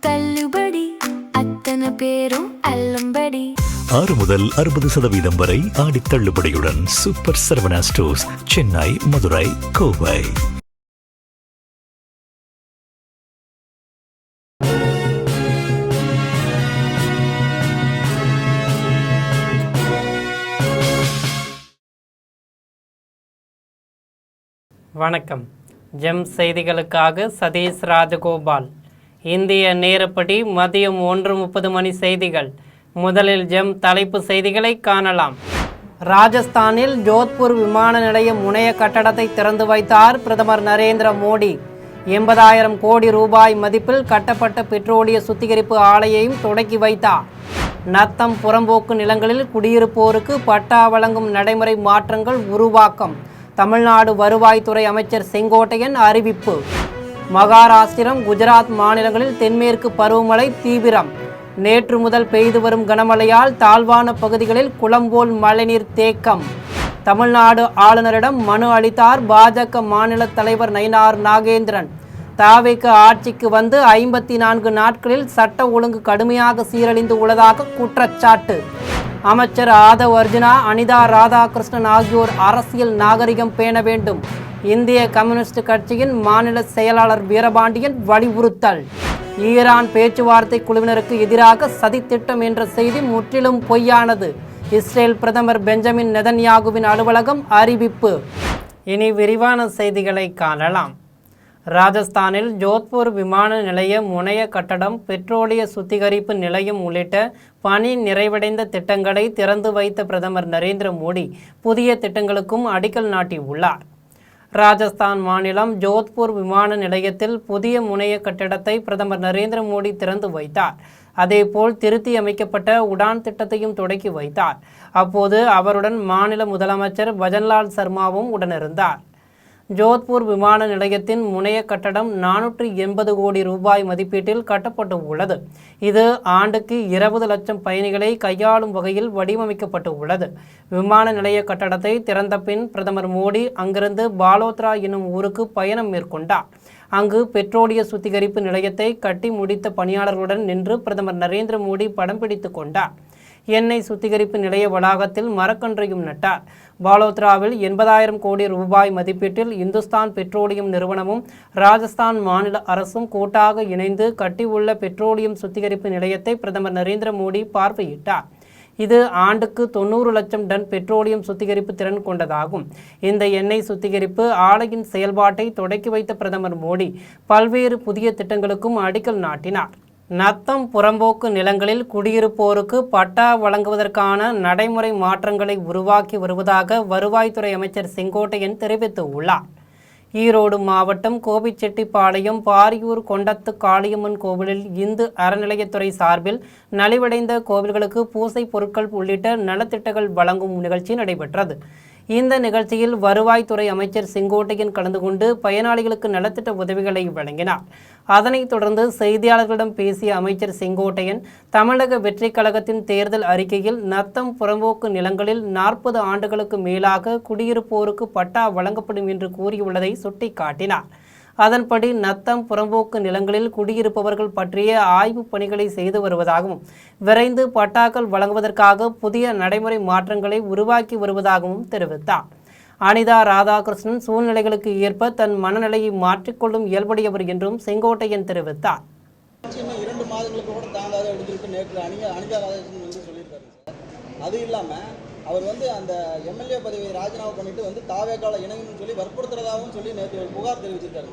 தள்ளுபடி அத்தனை பேரும் அல்லும்படி 6 முதல் 60% வரை ஆடி தள்ளுபடியுடன் சூப்பர் சரவணா ஸ்டோர்ஸ், சென்னை, மதுரை, கோவை. வணக்கம். ஜெம் செய்திகளுக்காக சதீஷ் ராஜகோபால். இந்திய நேரப்படி மதியம் 1:30 மணி செய்திகள். முதலில் ஜெம் தலைப்பு செய்திகளை காணலாம். ராஜஸ்தானில் ஜோத்பூர் விமான நிலைய முனைய கட்டடத்தை திறந்து வைத்தார் பிரதமர் நரேந்திர மோடி. 80,000 கோடி ரூபாய் மதிப்பில் கட்டப்பட்ட பெட்ரோலிய சுத்திகரிப்பு ஆலையையும் தொடக்கி வைத்தார். நத்தம் புறம்போக்கு நிலங்களில் குடியிருப்போருக்கு பட்டா வழங்கும் நடைமுறை மாற்றங்கள் உருவாக்கம். தமிழ்நாடு வருவாய்த்துறை அமைச்சர் செங்கோட்டையன் அறிவிப்பு. மகாராஷ்டிரம், குஜராத் மாநிலங்களில் தென்மேற்கு பருவமழை தீவிரம். நேற்று முதல் பெய்து வரும் கனமழையால் தாழ்வான பகுதிகளில் குளம் போல் மழைநீர் தேக்கம். தமிழ்நாடு ஆளுநரிடம் மனு அளித்தார் பாஜக மாநில தலைவர் நயினார் நாகேந்திரன். தாவேக ஆட்சிக்கு வந்து 54 நாட்களில் சட்ட ஒழுங்கு கடுமையாக சீரழிந்து உள்ளதாக குற்றச்சாட்டு. அமைச்சர் ஆதவ் அர்ஜுனா, அனிதா ராதாகிருஷ்ணன் ஆகியோர் அரசியல் நாகரிகம் பேண வேண்டும். இந்திய கம்யூனிஸ்ட் கட்சியின் மாநில செயலாளர் வீரபாண்டியன் வலியுறுத்தல். ஈரான் பேச்சுவார்த்தை குழுவினருக்கு எதிராக சதித்திட்டம் என்ற செய்தி முற்றிலும் பொய்யானது. இஸ்ரேல் பிரதமர் பெஞ்சமின் நெதன்யாகுவின் அலுவலகம் அறிவிப்பு. இனி விரிவான செய்திகளை காணலாம். ராஜஸ்தானில் ஜோத்பூர் விமான நிலைய முனைய கட்டடம், பெட்ரோலிய சுத்திகரிப்பு நிலையம் உள்ளிட்ட பணி நிறைவடைந்த திட்டங்களை திறந்து வைத்த பிரதமர் நரேந்திர மோடி புதிய திட்டங்களுக்கும் அடிக்கல் நாட்டியுள்ளார். ராஜஸ்தான் மாநிலம் ஜோத்பூர் விமான நிலையத்தில் புதிய முனைய கட்டிடத்தை பிரதமர் நரேந்திர மோடி திறந்து வைத்தார். அதேபோல் திருத்தி அமைக்கப்பட்ட உடான் திட்டத்தையும் தொடக்கி வைத்தார். அப்போது அவருடன் மாநில முதலமைச்சர் பஜன்லால் சர்மாவும் உடனிருந்தார். ஜோத்பூர் விமான நிலையத்தின் முனைய கட்டடம் 480 கோடி ரூபாய் மதிப்பீட்டில் கட்டப்பட்டு உள்ளது. இது ஆண்டுக்கு 20 லட்சம் பயணிகளை கையாளும் வகையில் வடிவமைக்கப்பட்டு உள்ளது. விமான நிலைய கட்டடத்தை திறந்த பின் பிரதமர் மோடி அங்கிருந்து பாலோத்ரா என்னும் ஊருக்கு பயணம் மேற்கொண்டார். அங்கு பெட்ரோலிய சுத்திகரிப்பு நிலையத்தை கட்டி முடித்த பணியாளர்களுடன் நின்று பிரதமர் நரேந்திர மோடி படம் பிடித்து கொண்டார். எண்ணெய் சுத்திகரிப்பு நிலைய வளாகத்தில் மரக்கன்றையும் நட்டார். பாலோத்ராவில் 80,000 கோடி ரூபாய் மதிப்பீட்டில் இந்துஸ்தான் பெட்ரோலியம் நிறுவனமும் ராஜஸ்தான் மாநில அரசும் கூட்டாக இணைந்து கட்டியுள்ள பெட்ரோலியம் சுத்திகரிப்பு நிலையத்தை பிரதமர் நரேந்திர மோடி பார்வையிட்டார். இது ஆண்டுக்கு 90 லட்சம் டன் பெட்ரோலியம் சுத்திகரிப்பு திறன் கொண்டதாகும். இந்த எண்ணெய் சுத்திகரிப்பு ஆலையின் செயல்பாட்டை தொடக்கி வைத்த பிரதமர் மோடி பல்வேறு புதிய திட்டங்களுக்கும் அடிக்கல் நாட்டினார். நத்தம் புறம்போக்கு நிலங்களில் குடியிருப்போருக்கு பட்டா வழங்குவதற்கான நடைமுறை மாற்றங்களை உருவாக்கி வருவதாக வருவாய்த்துறை அமைச்சர் செங்கோட்டையன் தெரிவித்துள்ளார். ஈரோடு மாவட்டம் கோபிச்செட்டிப்பாளையம் பாரியூர் கொண்டத்து காளியம்மன் கோவிலில் இந்து அறநிலையத்துறை சார்பில் நலிவடைந்த கோவில்களுக்கு பூசை பொருட்கள் உள்ளிட்ட நலத்திட்டங்கள் வழங்கும் நிகழ்ச்சி நடைபெற்றது. இந்த நிகழ்ச்சியில் வருவாய்த்துறை அமைச்சர் செங்கோட்டையன் கலந்து கொண்டு பயனாளிகளுக்கு நலத்திட்ட உதவிகளை வழங்கினார். அதனைத் தொடர்ந்து செய்தியாளர்களிடம் பேசிய அமைச்சர் செங்கோட்டையன், தமிழக வெற்றிக் கழகத்தின் தேர்தல் அறிக்கையில் நத்தம் புறம்போக்கு நிலங்களில் 40 ஆண்டுகளுக்கு மேலாக குடியிருப்போருக்கு பட்டா வழங்கப்படும் என்று கூறியுள்ளதை சுட்டிக்காட்டினார். அதன்படி நத்தம் புறம்போக்கு நிலங்களில் குடியிருப்பவர்கள் பற்றிய ஆய்வுப் பணிகளை செய்து வருவதாகவும் விரைந்து பட்டாக்கள் வழங்குவதற்காக புதிய நடைமுறை மாற்றங்களை உருவாக்கி வருவதாகவும் தெரிவித்தார். அனிதா ராதாகிருஷ்ணன் சூழ்நிலைகளுக்கு ஏற்ப தன் மனநிலையை மாற்றிக்கொள்ளும் இயல்புடையவர் என்றும் செங்கோட்டையன் தெரிவித்தார். 2 மாதங்களுக்கு கூட தாங்காத எடுத்துட்டு நேற்று அனிதா ராதாகிருஷ்ணன் சொல்லியிருக்காரு சார். அது இல்லாமல் அவர் அந்த எம்எல்ஏ பதவியை ராஜினாமா பண்ணிட்டு தாவேக்கால இணையம்னு சொல்லி வற்புறுத்துறதாகவும் சொல்லி நேற்று ஒரு புகார் தெரிவிச்சிருக்காரு.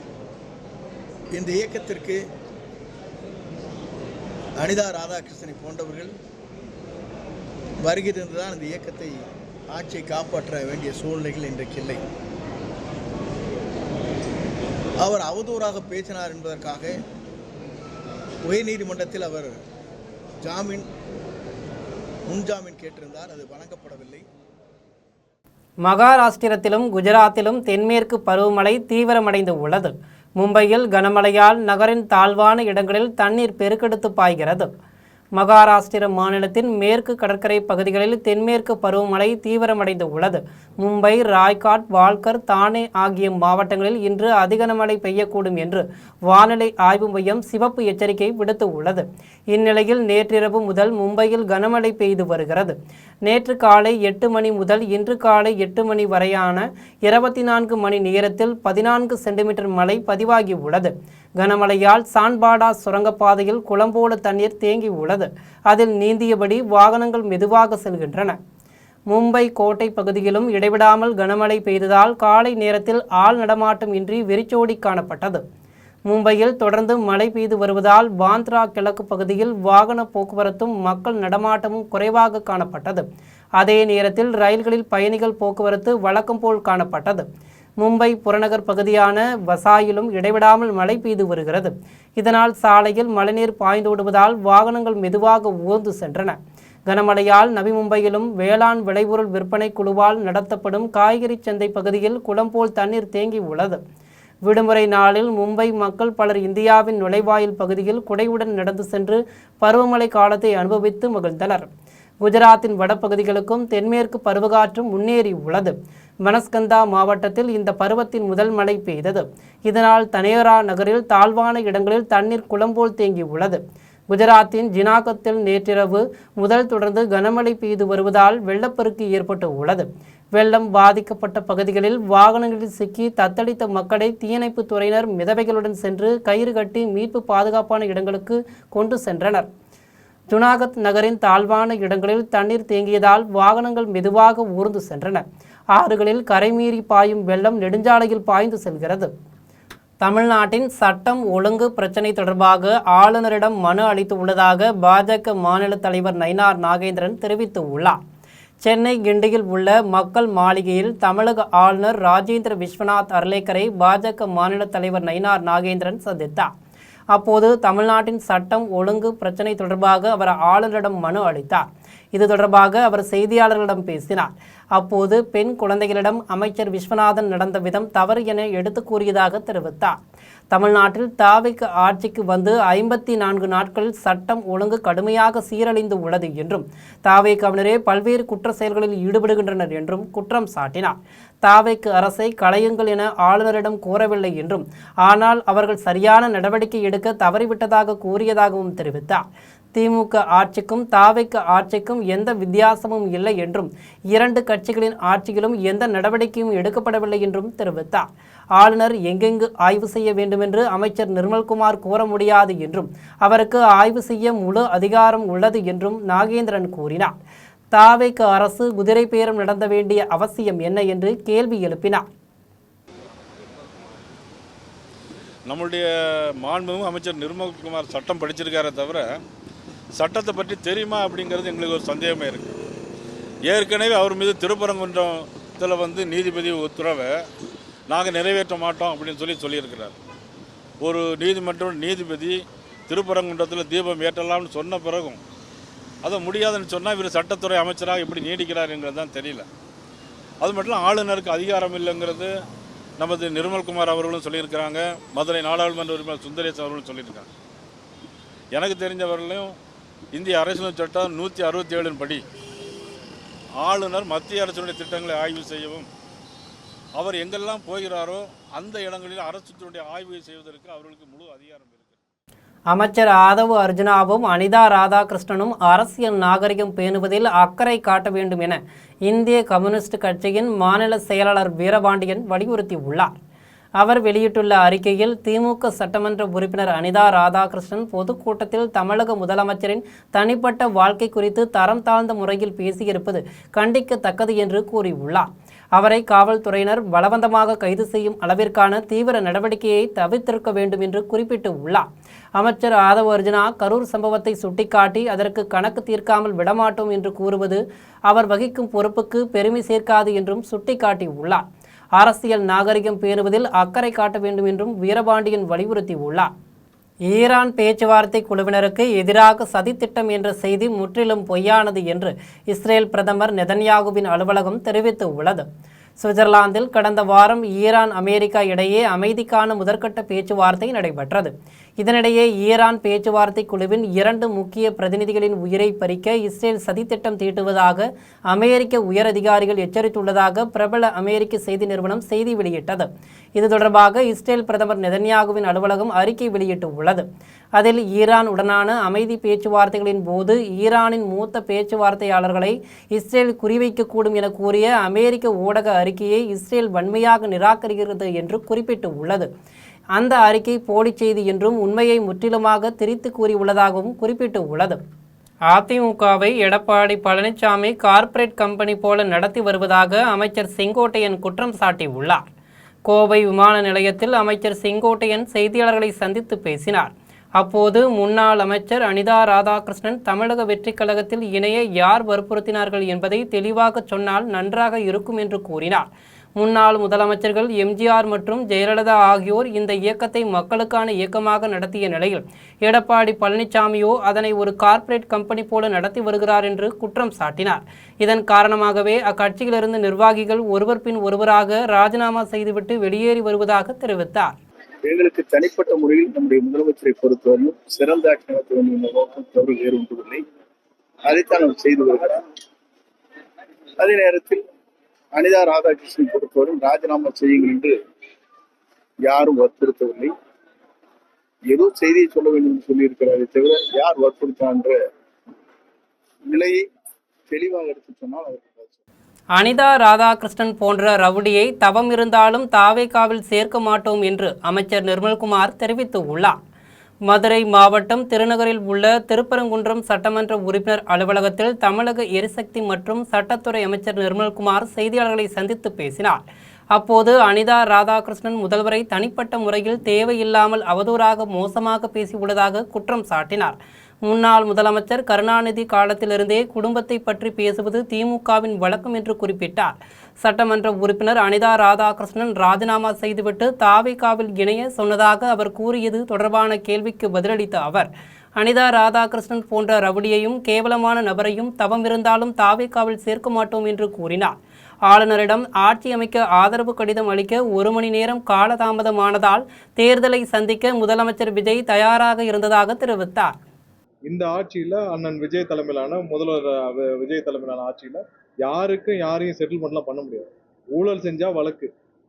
இந்த இயக்கத்திற்கு அனிதா ராதாகிருஷ்ணனை போன்றவர்கள் வருகை தந்துதான் இந்த இயக்கத்தை ஆட்சியை காப்பாற்ற வேண்டிய சூழ்நிலைகள் இன்றைக்கு இல்லை. அவர் அவதூறாக பேசினார் என்பதற்காக உயர்நீதிமன்றத்தில் அவர் முன்ஜாமீன் கேட்டிருந்தார். அது வழங்கப்படவில்லை. மகாராஷ்டிரத்திலும் குஜராத்திலும் தென்மேற்கு பருவமழை தீவிரமடைந்து உள்ளது. மும்பையில் கனமழையால் நகரின் தாழ்வான இடங்களில் தண்ணீர் பெருக்கெடுத்து பாய்கிறது. மகாராஷ்டிர மாநிலத்தின் மேற்கு கடற்கரை பகுதிகளில் தென்மேற்கு பருவமழை தீவிரமடைந்து உள்ளது. மும்பை, ராய்காட், வால்கர், தானே ஆகிய மாவட்டங்களில் இன்று அதிக கனமழை பெய்யக்கூடும் என்று வானிலை ஆய்வு மையம் சிவப்பு எச்சரிக்கை விடுத்து உள்ளது. இந்நிலையில் நேற்றிரவு முதல் மும்பையில் கனமழை பெய்து வருகிறது. நேற்று காலை 8 மணி முதல் இன்று காலை 8 மணி வரையான 24 மணி நேரத்தில் 14 சென்டிமீட்டர் மழை பதிவாகி உள்ளது. கனமழையால் சான்பாடா சுரங்கப்பாதையில் குளம்போல தண்ணீர் தேங்கி உள்ளது. அதில் நீந்தியபடி வாகனங்கள் மெதுவாக செல்கின்றன. மும்பை கோட்டை பகுதியிலும் இடைவிடாமல் கனமழை பெய்ததால் காலை நேரத்தில் ஆள் நடமாட்டம் இன்றி வெறிச்சோடி காணப்பட்டது. மும்பையில் தொடர்ந்து மழை பெய்து வருவதால் பாந்த்ரா கிழக்கு பகுதியில் வாகன போக்குவரத்தும் மக்கள் நடமாட்டமும் குறைவாக காணப்பட்டது. அதே நேரத்தில் ரயில்களில் பயணிகள் போக்குவரத்து வழக்கம் போல் காணப்பட்டது. மும்பை புறநகர் பகுதியான வசாயிலும் இடைவிடாமல் மழை பெய்து வருகிறது. இதனால் சாலையில் மழைநீர் பாய்ந்தோடுவதால் வாகனங்கள் மெதுவாக ஊர்ந்து சென்றன. கனமழையால் நவி மும்பையிலும் வேளாண் விளைபொருள் விற்பனை குழுவால் நடத்தப்படும் காய்கறி சந்தை பகுதியில் குளம்போல் தண்ணீர் தேங்கி உள்ளது. விடுமுறை நாளில் மும்பை மக்கள் பலர் இந்தியாவின் நுழைவாயில் பகுதியில் குடையுடன் நடந்து சென்று பருவமழை காலத்தை அனுபவித்து மகிழ்ந்தனர். குஜராத்தின் வடபகுதிகளுக்கும் தென்மேற்கு பருவகாற்றும் முன்னேறி உள்ளது. பனஸ்கந்தா மாவட்டத்தில் இந்த பருவத்தின் முதல் மழை பெய்தது. இதனால் தனேரா நகரில் தாழ்வான இடங்களில் தண்ணீர் குளம்போல் தேங்கி உள்ளது. குஜராத்தின் ஜினாகத்தில் நேற்றிரவு முதல் தொடர்ந்து கனமழை பெய்து வருவதால் வெள்ளப்பெருக்கு ஏற்பட்டு உள்ளது. வெள்ளம் பாதிக்கப்பட்ட பகுதிகளில் வாகனங்களில் சிக்கி தத்தளித்த மக்களை தீயணைப்பு துறையினர் மிதவைகளுடன் சென்று கயிறு கட்டி மீட்பு பாதுகாப்பான இடங்களுக்கு கொண்டு சென்றனர். ஜுனாகத் நகரின் தாழ்வான இடங்களில் தண்ணீர் தேங்கியதால் வாகனங்கள் மெதுவாக ஊர்ந்து சென்றன. ஆறுகளில் கரைமீறி பாயும் வெள்ளம் நெடுஞ்சாலையில் பாய்ந்து செல்கிறது. தமிழ்நாட்டின் சட்டம் ஒழுங்கு பிரச்சினை தொடர்பாக ஆளுநரிடம் மனு அளித்து உள்ளதாக பாஜக மாநில தலைவர் நயினார் நாகேந்திரன் தெரிவித்துள்ளார். சென்னை கிண்டியில் உள்ள மக்கள் மாளிகையில் தமிழக ஆளுநர் ராஜேந்திர விஸ்வநாத் அர்லேக்கரை பாஜக மாநில தலைவர் நயினார் நாகேந்திரன் சந்தித்தார். அப்போது தமிழ்நாட்டின் சட்டம் ஒழுங்கு பிரச்சினை தொடர்பாக அவர் ஆளுநரிடம் மனு அளித்தார். இது தொடர்பாக அவர் செய்தியாளர்களிடம் பேசினார். அப்போது பெண் குழந்தைகளிடம் அமைச்சர் விஸ்வநாதன் நடந்த விதம் தவறு என எடுத்து கூறியதாக தெரிவித்தார். தமிழ்நாட்டில் தாவேக ஆட்சிக்கு வந்து 54 நாட்களில் சட்டம் ஒழுங்கு கடுமையாக சீரழிந்து உள்ளது என்றும் தாவேகவினரே பல்வேறு குற்ற செயல்களில் ஈடுபடுகின்றனர் என்றும் குற்றம் சாட்டினார். தாவேக அரசை களையுங்கள் என ஆளுநரிடம் கோரவில்லை என்றும் ஆனால் அவர்கள் சரியான நடவடிக்கை எடுக்க தவறிவிட்டதாக கூறியதாகவும் தெரிவித்தார். திமுக ஆட்சிக்கும் தாவேக ஆட்சிக்கும் எந்த வித்தியாசமும் இல்லை என்றும் 2 கட்சிகளின் ஆட்சியிலும் எந்த நடவடிக்கையும் எடுக்கப்படவில்லை என்றும் தெரிவித்தார். ஆளுநர் எங்கெங்கு ஆய்வு செய்ய வேண்டுமென்று அமைச்சர் நிர்மல்குமார் கூற முடியாது என்றும் அவருக்கு ஆய்வு செய்ய முழு அதிகாரம் உள்ளது என்றும் நாகேந்திரன் கூறினார். தாவேக அரசு குதிரை பேரம் நடத்த வேண்டிய அவசியம் என்ன என்று கேள்வி எழுப்பினார். நம்முடைய மாண்புமிகு அமைச்சர் நிர்மல்குமார் சட்டம் படிச்சிருக்காரே தவிர சட்டத்தை பற்றி தெரியுமா அப்படிங்கிறது எங்களுக்கு ஒரு சந்தேகமே இருக்குது. ஏற்கனவே அவர் மீது திருப்பரங்குன்றத்தில் நீதிபதி உத்தரவை நாங்கள் நிறைவேற்ற மாட்டோம் அப்படின்னு சொல்லியிருக்கிறார். ஒரு நீதிபதி திருப்பரங்குன்றத்தில் தீபம் ஏற்றலாம்னு சொன்ன பிறகும் அதை முடியாதுன்னு சொன்னால் இவர் சட்டத்துறை அமைச்சராக எப்படி நீடிக்கிறாருங்கிறது தான் தெரியல. அது மட்டும் ஆளுநருக்கு அதிகாரம் இல்லைங்கிறது நமது நிர்மல்குமார் அவர்களும் சொல்லியிருக்கிறாங்க. மதுரை நாடாளுமன்ற உறுப்பினர் சுந்தரேசன் அவர்களும் சொல்லியிருக்காங்க. எனக்கு தெரிஞ்சவர்களையும் இந்திய அரசியல் சட்டம் 167 படி ஆளுநர் மத்திய அரசினுடைய திட்டங்களை ஆய்வு செய்யவும் அவர் எங்கெல்லாம் போகிறாரோ அந்த இடங்களில் அரசுடைய ஆய்வு செய்வதற்கு அவர்களுக்கு முழு அதிகாரம் இருக்கு. அமைச்சர் ஆதவ் அர்ஜுனாவும் அனிதா ராதாகிருஷ்ணனும் அரசியல் நாகரிகம் பேணுவதில் அக்கறை காட்ட வேண்டும் என இந்திய கம்யூனிஸ்ட் கட்சியின் மாநில செயலாளர் வீரபாண்டியன் வலியுறுத்தியுள்ளார். அவர் வெளியிட்டுள்ள அறிக்கையில் திமுக சட்டமன்ற உறுப்பினர் அனிதா ராதாகிருஷ்ணன் பொதுக்கூட்டத்தில் தமிழக முதலமைச்சரின் தனிப்பட்ட வாழ்க்கை குறித்து தரம் தாழ்ந்த முறையில் பேசியிருப்பது கண்டிக்கத்தக்கது என்று கூறியுள்ளார். அவரை காவல்துறையினர் பலவந்தமாக கைது செய்யும் அளவிற்கான தீவிர நடவடிக்கையை தவிர்த்திருக்க வேண்டும் என்று குறிப்பிட்டு உள்ளார். அமைச்சர் ஆதவ் அர்ஜுனா கரூர் சம்பவத்தை சுட்டிக்காட்டி அதற்கு கணக்கு தீர்க்காமல் விடமாட்டோம் என்று கூறுவது அவர் வகிக்கும் பொறுப்புக்கு பெருமை சேர்க்காது என்றும் சுட்டிக்காட்டியுள்ளார். அரசியல் நாகரிகம் பேணுவதில் அக்கறை காட்ட வேண்டும் என்றும் வீரபாண்டியன் வலியுறுத்தியுள்ளார். ஈரான் பேச்சுவார்த்தை குழுவினருக்கு எதிராக சதித்திட்டம் என்ற செய்தி முற்றிலும் பொய்யானது என்று இஸ்ரேல் பிரதமர் நெதன்யாகுவின் அலுவலகம் தெரிவித்து உள்ளது. சுவிட்சர்லாந்தில் கடந்த வாரம் ஈரான் அமெரிக்கா இடையே அமைதிக்கான முதற்கட்ட பேச்சுவார்த்தை நடைபெற்றது. இதனிடையே ஈரான் பேச்சுவார்த்தை குழுவின் 2 முக்கிய பிரதிநிதிகளின் உயிரை பறிக்க இஸ்ரேல் சதித்திட்டம் தீட்டுவதாக அமெரிக்க உயரதிகாரிகள் எச்சரித்துள்ளதாக பிரபல அமெரிக்க செய்தி நிறுவனம் செய்தி வெளியிட்டது. இது தொடர்பாக இஸ்ரேல் பிரதமர் நெதன்யாகுவின் அலுவலகம் அறிக்கை வெளியிட்டுள்ளது. அதில் ஈரான் உடனான அமைதி பேச்சுவார்த்தைகளின் போது ஈரானின் மூத்த பேச்சுவார்த்தையாளர்களை இஸ்ரேல் குறிவைக்கக்கூடும் என கூறிய அமெரிக்க ஊடக அறிக்கையை இஸ்ரேல் வன்மையாக நிராகரிக்கிறது என்று குறிப்பிட்டுள்ளது. அந்த அறிக்கை போலி செய்தி என்றும் உண்மையை முற்றிலுமாக திரித்து கூறியுள்ளதாகவும் குறிப்பிட்டுள்ளது. அதிமுகவை எடப்பாடி பழனிசாமி கார்ப்பரேட் கம்பெனி போல நடத்தி வருவதாக அமைச்சர் செங்கோட்டையன் குற்றம் சாட்டியுள்ளார். கோவை விமான நிலையத்தில் அமைச்சர் செங்கோட்டையன் செய்தியாளர்களை சந்தித்து பேசினார். அப்போது முன்னாள் அமைச்சர் அனிதா ராதாகிருஷ்ணன் தமிழக வெற்றிக் கழகத்தில் இணைய யார் வற்புறுத்தினார்கள் என்பதை தெளிவாக சொன்னால் நன்றாக இருக்கும் என்று கூறினார். முன்னாள் முதலமைச்சர்கள் எம்ஜிஆர் மற்றும் ஜெயலலிதா ஆகியோர் இந்த இயக்கத்தை மக்களுக்கான இயக்கமாக நடத்திய நிலையில் எடப்பாடி பழனிசாமியோ அதனை ஒரு கார்ப்பரேட் கம்பெனி போல நடத்தி வருகிறார் என்று குற்றம் சாட்டினார். இதன் காரணமாகவே அக்கட்சியிலிருந்து நிர்வாகிகள் ஒருவர் பின் ஒருவராக ராஜினாமா செய்துவிட்டு வெளியேறி வருவதாக தெரிவித்தார். எங்களுக்கு தனிப்பட்ட முறையில் நம்முடைய முதலமைச்சரை பொறுத்தவரையும் சிறந்த ஆட்சி நடத்த வேண்டிய நோக்கம் தவறு வேறு ஒன்றுமில்லை. அதைத்தான் அவர் செய்து வருகிறார். அதே நேரத்தில் அனிதா ராதாகிருஷ்ணன் பொறுத்தவரை ராஜினாமா செய்யுங்கள் என்று யாரும் வற்புறுத்தவில்லை. ஏதோ செய்தியை சொல்ல வேண்டும் என்று சொல்லியிருக்கிறாரே தவிர யார் வற்புறுத்தார் என்ற நிலையை தெளிவாக எடுத்து சொன்னால் அவருக்கு அனிதா ராதாகிருஷ்ணன் போன்ற ரவுடியை தவம் இருந்தாலும் தாவேகாவில் சேர்க்க மாட்டோம் என்று அமைச்சர் நிர்மல்குமார் தெரிவித்துள்ளார். மதுரை மாவட்டம் திருநகரில் உள்ள திருப்பரங்குன்றம் சட்டமன்ற உறுப்பினர் அலுவலகத்தில் தமிழக எரிசக்தி மற்றும் சட்டத்துறை அமைச்சர் நிர்மல்குமார் செய்தியாளர்களை சந்தித்து பேசினார். அப்போது அனிதா ராதாகிருஷ்ணன் முதல்வரை தனிப்பட்ட முறையில் தேவையில்லாமல் அவதூறாக மோசமாக பேசியுள்ளதாக குற்றம் சாட்டினார். முன்னாள் முதலமைச்சர் கருணாநிதி காலத்திலிருந்தே குடும்பத்தை பற்றி பேசுவது திமுகவின் வழக்கம் என்று குறிப்பிட்டார். சட்டமன்ற உறுப்பினர் அனிதா ராதாகிருஷ்ணன் ராஜினாமா செய்துவிட்டு தாவேகாவில் இணைய சொன்னதாக அவர் கூறியது தொடர்பான கேள்விக்கு பதிலளித்த அவர், அனிதா ராதாகிருஷ்ணன் போன்ற ரவுடியையும் கேவலமான நபரையும் தவம் இருந்தாலும் தாவேகாவில் சேர்க்க மாட்டோம் என்று கூறினார். ஆளுநரிடம் ஆட்சி அமைக்க ஆதரவு கடிதம் அளிக்க 1 மணி நேரம் காலதாமதமானதால் தேர்தலை சந்திக்க முதலமைச்சர் விஜய் தயாராக இருந்ததாக தெரிவித்தார். இந்த ஆட்சியில் அண்ணன் விஜய் தலைமையிலான முதல்வர் விஜய் தலைமையிலான ஆட்சியில் யாரையும் செட்டில்மெண்ட்லாம் பண்ண முடியாது. ஊழல் செஞ்சால் வழக்கு,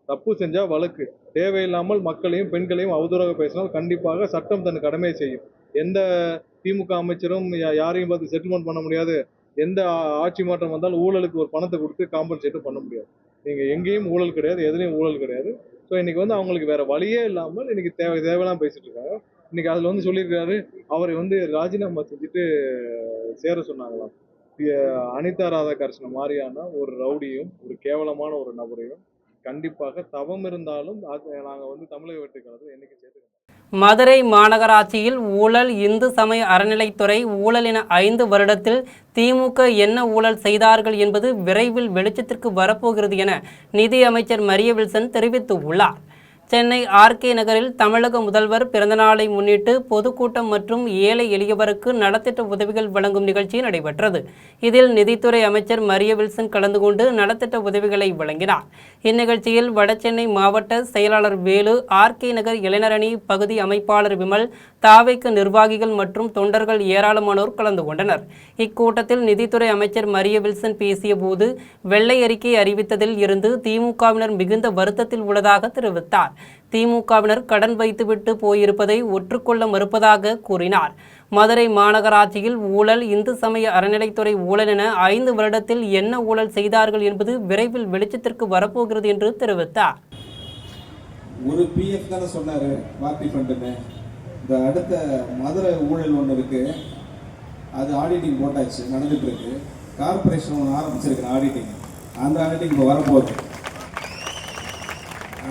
தப்பு செஞ்சால் வழக்கு, தேவையில்லாமல் மக்களையும் பெண்களையும் அவதூறாக பேசினால் கண்டிப்பாக சட்டம் தன் கடமையை செய்யும். எந்த திமுக அமைச்சரும் யாரையும் பார்த்து செட்டில்மெண்ட் பண்ண முடியாது. எந்த ஆட்சி மாற்றம் வந்தாலும் ஊழலுக்கு ஒரு பணத்தை கொடுத்து காம்பன்சேட்டும் பண்ண முடியாது. நீங்கள் எங்கேயும் ஊழல் கிடையாது, எதுலேயும் ஊழல் கிடையாது. ஸோ இன்றைக்கி அவங்களுக்கு வேறு வழியே இல்லாமல் இன்றைக்கி தேவையெல்லாம் பேசிகிட்டு இருக்காங்க. இன்றைக்கி அதில் சொல்லியிருக்காரு, அவரை ராஜினாமா செஞ்சுட்டு சேர சொன்னாங்களாம். அனிதா ராதாகிருஷ்ணன் மாதிரியான ஒரு ரவுடியும் ஒரு கேவலமான ஒரு நபரையும் கண்டிப்பாக தவம் இருந்தாலும் நாங்கள் தமிழக வெற்றிக் கழகத்தில் என்னைக்கு சேர்த்துக்கணும். மதுரை மாநகராட்சியில் ஊழல் இந்து சமய அறநிலைத்துறை ஊழல் என 5 வருடத்தில் திமுக என்ன ஊழல் செய்தார்கள் என்பது விரைவில் வெளிச்சத்திற்கு வரப்போகிறது என நிதி அமைச்சர் மரிய வில்சன் தெரிவித்துள்ளார். சென்னை ஆர்கே நகரில் தமிழக முதல்வர் பிறந்தநாளை முன்னிட்டு பொதுக்கூட்டம் மற்றும் ஏழை எளியவருக்கு நலத்திட்ட உதவிகள் வழங்கும் நிகழ்ச்சி நடைபெற்றது. இதில் நிதித்துறை அமைச்சர் மரிய வில்சன் கலந்து கொண்டு நலத்திட்ட உதவிகளை வழங்கினார். இந்நிகழ்ச்சியில் வடசென்னை மாவட்ட செயலாளர் வேலு, ஆர்கே நகர் இளைஞரணி பகுதி அமைப்பாளர் விமல், தாவேக்கு நிர்வாகிகள் மற்றும் தொண்டர்கள் ஏராளமானோர் கலந்து கொண்டனர். இக்கூட்டத்தில் நிதித்துறை அமைச்சர் மரிய வில்சன் பேசிய போது, வெள்ளை அறிக்கை அறிவித்ததில் இருந்து திமுகவினர் மிகுந்த வருத்தத்தில் உள்ளதாக தெரிவித்தார். திமுகவினர் கடன் வைத்துவிட்டு போயிருப்பதை ஒற்றுக்கொள்ள மறுப்பதாக கூறினார். மதுரை மாநகராட்சியில் ஊழல், இந்து சமய அறநிலைத்துறை ஊழல் என 5 வருடத்தில் என்ன ஊழல் செய்தார்கள் என்பது விரைவில் வெளிச்சத்திற்கு வரப்போகிறது என்று தெரிவித்தார். ஒரு பிஎஃப் தானே சொன்னாரு, பார்ட்டி ஃபண்டுன்னு. இந்த அடுத்த மதுரை ஊழல் ஒன்று இருக்கு, அது ஆடிட்டிங் போட்டாச்சு, நடந்துட்டு இருக்கு. கார்பரேஷன் ஒன்று ஆரம்பிச்சிருக்கிறேன் ஆடிட்டிங், அந்த ஆடிட்டிங் இப்போ வரப்போகுது.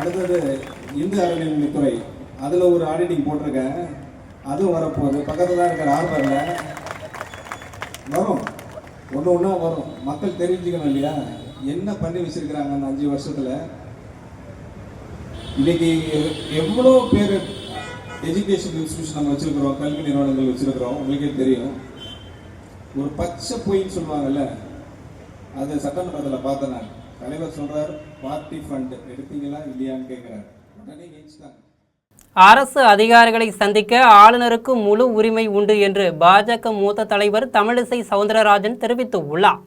அடுத்தது இந்து அறநிலைத்துறை, அதில் ஒரு ஆடிட்டிங் போட்டிருக்கேன், அதுவும் வரப்போகுது. பக்கத்தில் தான் இருக்கிற ஆர்பரில் வரும், ஒன்று ஒன்றா வரும். மக்கள் தெரிஞ்சுக்கணும் இல்லையா, என்ன பண்ணி வச்சிருக்கிறாங்க அந்த 5 வருஷத்தில். இன்னைக்கு எவ்வளோ பேர் எஜுகேஷன் இன்ஸ்டிடியூஷன் நம்ம வச்சிருக்கிறோம், கல்வி நிறுவனங்கள் வச்சிருக்கிறோம், உங்களுக்கே தெரியும். ஒரு பச்சை பொய்ன்னு சொல்லுவாங்கல்ல, அது சட்டமன்றத்தில் பார்த்தேன் நான். தலைவர் சொல்றார், பார்ட்டி ஃபண்ட் எடுத்தீங்களா இல்லையான்னு கேட்கிறார். உடனே அரசு அதிகாரிகளை சந்திக்க ஆளுநருக்கு முழு உரிமை உண்டு என்று பாஜக மூத்த தலைவர் தமிழிசை சவுந்தரராஜன் தெரிவித்துள்ளார்.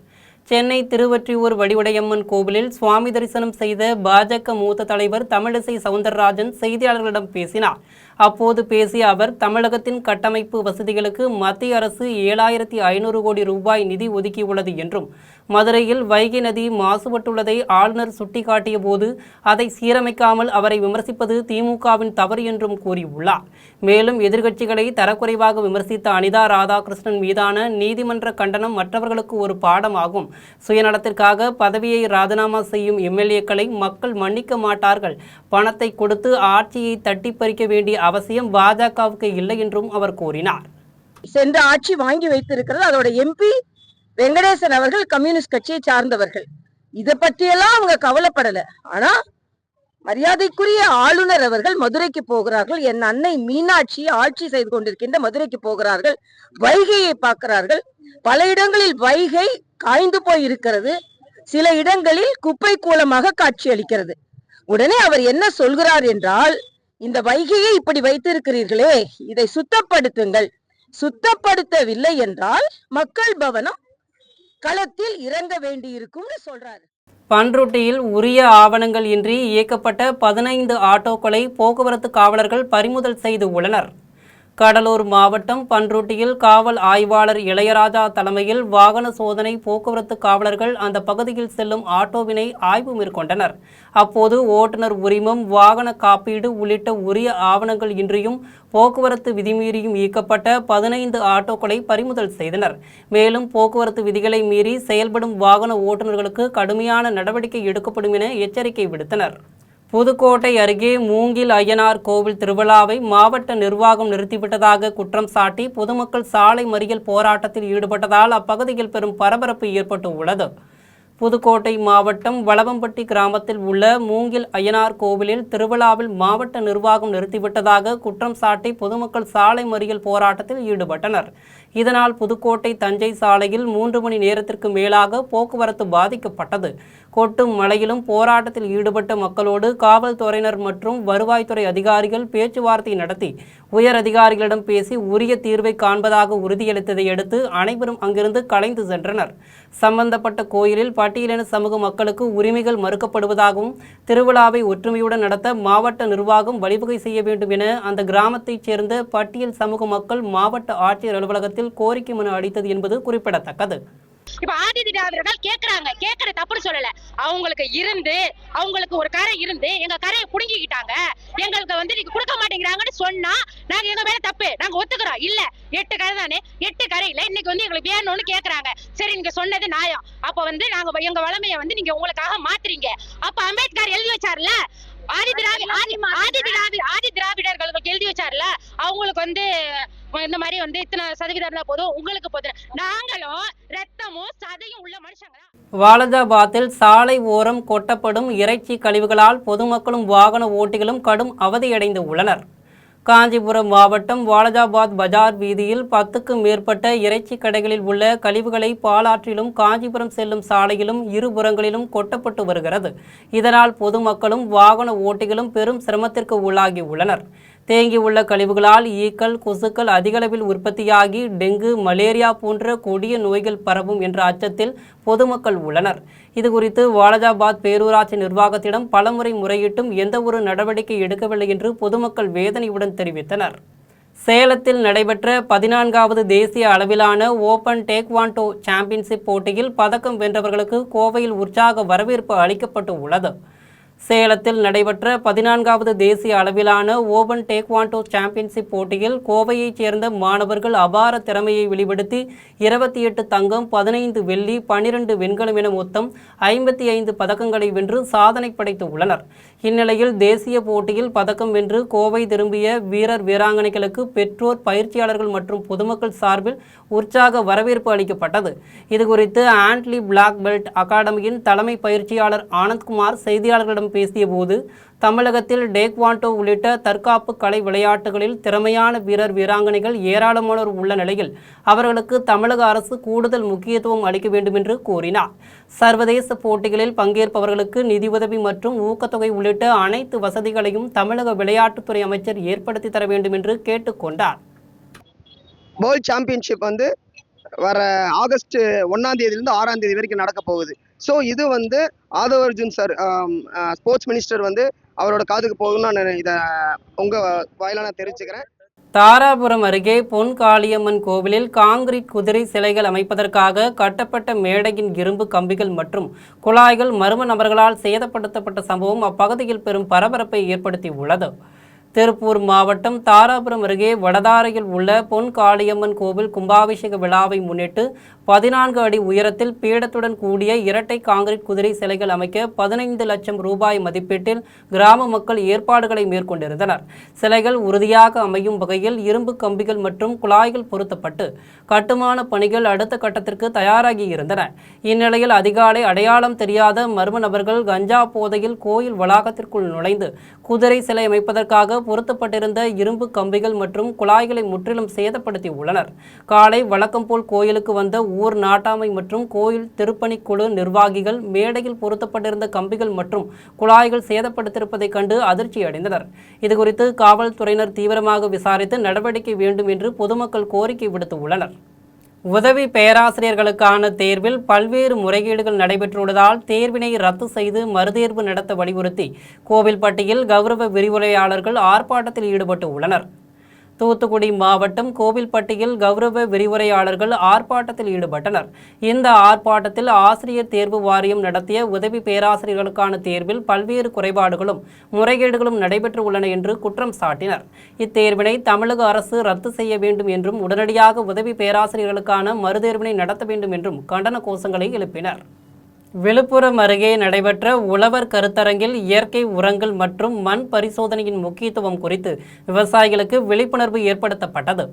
சென்னை திருவொற்றியூர் வடிவுடையம்மன் கோவிலில் சுவாமி தரிசனம் செய்த பாஜக மூத்த தலைவர் தமிழிசை சவுந்தரராஜன் செய்தியாளர்களிடம் பேசினார். அப்போது பேசிய அவர், தமிழகத்தின் கட்டமைப்பு வசதிகளுக்கு மத்திய அரசு 7500 கோடி ரூபாய் நிதி ஒதுக்கியுள்ளது என்றும், மதுரையில் வைகை நதி மாசுபட்டுள்ளதை ஆளுநர் சுட்டிக்காட்டிய போது அதை சீரமைக்காமல் அவரை விமர்சிப்பது திமுகவின் தவறு என்றும் கூறியுள்ளார். மேலும் எதிர்க்கட்சிகளை தரக்குறைவாக விமர்சித்த அனிதா ராதாகிருஷ்ணன் மீதான நீதிமன்ற கண்டனம் மற்றவர்களுக்கு ஒரு பாடமாகும். சுயநலத்திற்காக பதவியை ராஜினாமா செய்யும் எம்எல்ஏக்களை மக்கள் மன்னிக்க மாட்டார்கள். பணத்தை கொடுத்து ஆட்சியை தட்டி பறிக்க வேண்டிய அவசியம் பாஜகவுக்கு இல்லை என்றும் அவர் கூறினார். சென்ற ஆட்சி வாங்கி வைத்திருக்கிறது. அதோட எம்பி வெங்கடேசன் அவர்கள் கம்யூனிஸ்ட் கட்சியை சார்ந்தவர்கள். இதை பற்றியெல்லாம் அவங்க கவலைப்படல. ஆனா மரியாதைக்குரிய ஆளுநர் அவர்கள் மதுரைக்கு போகிறார்கள். என் அன்னை மீனாட்சி ஆட்சி செய்து கொண்டிருக்கின்ற மதுரைக்கு போகிறார்கள். வைகையை பார்க்கிறார்கள். பல இடங்களில் வைகை காய்ந்து போய் இருக்கிறது. சில இடங்களில் குப்பை கூலமாக காட்சி அளிக்கிறது. உடனே அவர் என்ன சொல்கிறார் என்றால், இந்த வைகையை இப்படி வைத்திருக்கிறீர்களே, இதை சுத்தப்படுத்துங்கள். சுத்தப்படுத்தவில்லை என்றால் மக்கள் பவனம் களத்தில் இறங்க வேண்டியிருக்கும்னு சொல்றாரு. பன்ருட்டியில் உரிய ஆவணங்கள் இன்றி இயக்கப்பட்ட 15 ஆட்டோக்களை போக்குவரத்து காவலர்கள் பறிமுதல் செய்து உள்ளனர். கடலூர் மாவட்டம் பன்ருட்டியில் காவல் ஆய்வாளர் இளையராஜா தலைமையில் வாகன சோதனை போக்குவரத்து காவலர்கள் அந்த பகுதியில் செல்லும் ஆட்டோவினை ஆய்வு மேற்கொண்டனர். அப்போது ஓட்டுநர் உரிமம், வாகன காப்பீடு உள்ளிட்ட உரிய ஆவணங்கள் இன்றியும் போக்குவரத்து விதிமீறியும் இயக்கப்பட்ட 15 ஆட்டோக்களை பறிமுதல் செய்தனர். மேலும் போக்குவரத்து விதிகளை மீறி செயல்படும் வாகன ஓட்டுநர்களுக்கு கடுமையான நடவடிக்கை எடுக்கப்படும் என எச்சரிக்கை விடுத்தனர். புதுக்கோட்டை அருகே மூங்கில் அய்யனார் கோவில் திருவிழாவை மாவட்ட நிர்வாகம் நிறுத்திவிட்டதாக குற்றம் சாட்டி பொதுமக்கள் சாலை மறியல் போராட்டத்தில் ஈடுபட்டதால் அப்பகுதியில் பெரும் பரபரப்பு ஏற்பட்டு உள்ளது. புதுக்கோட்டை மாவட்டம் வளவம்பட்டி கிராமத்தில் உள்ள மூங்கில் அய்யனார் கோவிலில் திருவிழாவில் மாவட்ட நிர்வாகம் நிறுத்திவிட்டதாக குற்றம் சாட்டி பொதுமக்கள் சாலை மறியல் போராட்டத்தில் ஈடுபட்டனர். இதனால் புதுக்கோட்டை தஞ்சை சாலையில் 3 மணி நேரத்திற்கு மேலாக போக்குவரத்து பாதிக்கப்பட்டது. கொட்டும் மழையிலும் போராட்டத்தில் ஈடுபட்ட மக்களோடு காவல்துறையினர் மற்றும் வருவாய்த்துறை அதிகாரிகள் பேச்சுவார்த்தை நடத்தி உயர் அதிகாரிகளிடம் பேசி உரிய தீர்வை காண்பதாக உறுதியளித்ததை அடுத்து அனைவரும் அங்கிருந்து கலைந்து சென்றனர். சம்பந்தப்பட்ட கோயிலில் பட்டியலின சமூக மக்களுக்கு உரிமைகள் மறுக்கப்படுவதாகவும் திருவிழாவை ஒற்றுமையுடன் நடத்த மாவட்ட நிர்வாகம் வழிவகை செய்ய வேண்டும் என அந்த கிராமத்தைச் சேர்ந்த பட்டியல் சமூக மக்கள் மாவட்ட ஆட்சியர் அலுவலகத்தில் கோரிக்கை மனு அளித்தது என்பது குறிப்பிடத்தக்கது. இப்ப ஆதி திராவிடர்கள் கேக்குற தப்புன்னு சொல்லல. அவங்களுக்கு ஒரு கரை இருந்து எங்க கரையை புடுங்கிக்கிட்டாங்க. எங்களுக்கு நீங்க கொடுக்க மாட்டேங்கிறாங்கன்னு சொன்னா நாங்க எங்க மேல தப்பு, நாங்க ஒத்துக்கிறோம். இல்ல 8 கரை தானே, 8 கரையில இன்னைக்கு எங்களுக்கு வேணும்னு கேக்குறாங்க. சரி, நீங்க சொன்னது நியாயம். அப்ப நாங்க எங்க வளமையை நீங்க உங்களுக்காக மாத்துறீங்க. அப்ப அம்பேத்கர் எழுதி வச்சார்ல, ஆதி திராவிடர்களுக்கு எழுதி வச்சார்ல, அவங்களுக்கு இந்த மாதிரி இத்தனை சதவீதம் இருந்தா போதும், உங்களுக்கு போதும். நாங்களும் ரத்தமும் சதையும் உள்ள மனுஷங்க. வாலாஜாபாத்தில் சாலை ஓரம் கொட்டப்படும் இறைச்சி கழிவுகளால் பொதுமக்களும் வாகன ஓட்டிகளும் கடும் அவதியடைந்து உள்ளனர். காஞ்சிபுரம் மாவட்டம் வாலாஜாபாத் பஜார் வீதியில் 10க்கும் மேற்பட்ட இறைச்சி கடைகளில் உள்ள கழிவுகளை பாலாற்றிலும் காஞ்சிபுரம் செல்லும் சாலையிலும் இருபுறங்களிலும் கொட்டப்பட்டு வருகிறது. இதனால் பொதுமக்களும் வாகன ஓட்டிகளும் பெரும் சிரமத்திற்கு உள்ளாகி உள்ளனர். தேங்கியுள்ள கழிவுகளால் ஈக்கள், கொசுக்கள் அதிகளவில் உற்பத்தியாகி டெங்கு, மலேரியா போன்ற கொடிய நோய்கள் பரவும் என்ற அச்சத்தில் பொதுமக்கள் உள்ளனர். இதுகுறித்து வாலாஜாபாத் பேரூராட்சி நிர்வாகத்திடம் பலமுறை முறையிட்டும் எந்தவொரு நடவடிக்கை எடுக்கவில்லை என்று பொதுமக்கள் வேதனையுடன் தெரிவித்தனர். சேலத்தில் நடைபெற்ற 14வது தேசிய அளவிலான ஓபன் டேக்வாண்டோ சாம்பியன்ஷிப் போட்டியில் பதக்கம் வென்றவர்களுக்கு கோவையில் உற்சாக வரவேற்பு அளிக்கப்பட்டு உள்ளது. சேலத்தில் நடைபெற்ற 14வது தேசிய அளவிலான ஓபன் டேக்வாண்டோ சாம்பியன்ஷிப் போட்டியில் கோவையைச் சேர்ந்த மாணவர்கள் அபார திறமையை வெளிப்படுத்தி 28 தங்கம், 15 வெள்ளி, 12 வெண்கலம் என மொத்தம் 55 பதக்கங்களை வென்று சாதனை படைத்து உள்ளனர். இந்நிலையில் தேசிய போட்டியில் பதக்கம் வென்று கோவை திரும்பிய வீரர் வீராங்கனைகளுக்கு பெற்றோர், பயிற்சியாளர்கள் மற்றும் பொதுமக்கள் சார்பில் உற்சாக வரவேற்பு அளிக்கப்பட்டது. இதுகுறித்து ஆண்ட்லி பிளாக் பெல்ட் அகாடமியின் தலைமை பயிற்சியாளர் ஆனந்த்குமார் செய்தியாளர்களிடம் பேசிய போது, தமிழகத்தில் டேக்வாண்டோ உள்ளிட்ட தற்காப்பு கலை விளையாட்டுகளில் திறமையான வீரர் வீராங்கனைகள் ஏராளமானோர் உள்ள நிலையில் அவர்களுக்கு தமிழக அரசு கூடுதல் முக்கியத்துவம் அளிக்க வேண்டும் என்று கூறினார். சர்வதேச போட்டிகளில் பங்கேற்பவர்களுக்கு நிதியுதவி மற்றும் ஊக்கத்தொகை உள்ளிட்ட அனைத்து வசதிகளையும் தமிழக விளையாட்டுத்துறை அமைச்சர் ஏற்படுத்தி தர வேண்டும் என்று கேட்டுக்கொண்டார். வேர்ல்ட் சாம்பியன்ஷிப் வந்து வர ஆகஸ்ட் 1ஆம் தேதியிலிருந்து 6ஆம் தேதி வரைக்கும் நடக்க போகுது. ஸோ இது வந்து Aadhav Arjun sir sports minister வந்து அவரோட காதுக்கு போகும்னு நான் இதை உங்கள் வாயிலாக நான் தெரிவிச்சுக்கிறேன். தாராபுரம் அருகே பொன் காளியம்மன் கோவிலில் காங்கிரீட் குதிரை சிலைகள் அமைப்பதற்காக கட்டப்பட்ட மேடையின் இரும்பு கம்பிகள் மற்றும் குழாய்கள் மர்ம நபர்களால் சேதப்படுத்தப்பட்ட சம்பவம் அப்பகுதியில் பெரும் பரபரப்பை ஏற்படுத்தி உள்ளது. திருப்பூர் மாவட்டம் தாராபுரம் அருகே வடதாரையில் உள்ள பொன் காளியம்மன் கோவில் கும்பாபிஷேக விழாவை முன்னிட்டு 14 அடி உயரத்தில் பீடத்துடன் கூடிய இரட்டை காங்கிரீட் குதிரை சிலைகள் அமைக்க 15 லட்சம் ரூபாய் மதிப்பீட்டில் கிராம மக்கள் ஏற்பாடுகளை மேற்கொண்டிருந்தனர். சிலைகள் உறுதியாக அமையும் வகையில் இரும்பு கம்பிகள் மற்றும் குழாய்கள் பொருத்தப்பட்டு கட்டுமான பணிகள் அடுத்த கட்டத்திற்கு தயாராகி இருந்தன. இந்நிலையில் அதிகாலை அடையாளம் தெரியாத மர்ம நபர்கள் கஞ்சா போதையில் கோயில் வளாகத்திற்குள் நுழைந்து குதிரை சிலை அமைப்பதற்காக பொருத்தப்பட்டிருந்த இரும்பு கம்பிகள் மற்றும் குழாய்களை முற்றிலும் சேதப்படுத்தி உள்ளனர். காலை வழக்கம் போல் கோயிலுக்கு வந்த ஊர் நாட்டாமை மற்றும் கோயில் திருப்பணிக்குழு நிர்வாகிகள் மேடையில் பொருத்தப்பட்டிருந்த கம்பிகள் மற்றும் குழாய்கள் சேதப்படுத்தியிருப்பதை கண்டு அதிர்ச்சி அடைந்தனர். இதுகுறித்து காவல்துறையினர் தீவிரமாக விசாரித்து நடவடிக்கை வேண்டும் என்று பொதுமக்கள் கோரிக்கை விடுத்துள்ளனர். உதவி பேராசிரியர்களுக்கான தேர்வில் பல்வேறு முறைகேடுகள் நடைபெற்றுள்ளதால் தேர்வினை ரத்து செய்து மறுதேர்வு நடத்த வலியுறுத்தி கோவில்பட்டியில் கௌரவ விரிவுரையாளர்கள் ஆர்ப்பாட்டத்தில் ஈடுபட்டு உள்ளனர். தூத்துக்குடி மாவட்டம் கோவில்பட்டியில் கௌரவ விரிவுரையாளர்கள் ஆர்ப்பாட்டத்தில் ஈடுபட்டனர். இந்த ஆர்ப்பாட்டத்தில் ஆசிரியர் தேர்வு வாரியம் நடத்திய உதவி பேராசிரியர்களுக்கான தேர்வில் பல்வேறு குறைபாடுகளும் முறைகேடுகளும் நடைபெற்று உள்ளன என்று குற்றம் சாட்டினர். இத்தேர்வினை தமிழக அரசு ரத்து செய்ய வேண்டும் என்றும் உடனடியாக உதவி பேராசிரியர்களுக்கான மறுதேர்வினை நடத்த வேண்டும் என்றும் கண்டன கோஷங்களை எழுப்பினர். விழுப்புரம் அருகே நடைபெற்ற உழவர் கருத்தரங்கில் இயற்கை உரங்கள் மற்றும் மண் பரிசோதனையின் முக்கியத்துவம் குறித்து விவசாயிகளுக்கு விழிப்புணர்வு ஏற்படுத்தப்பட்டது.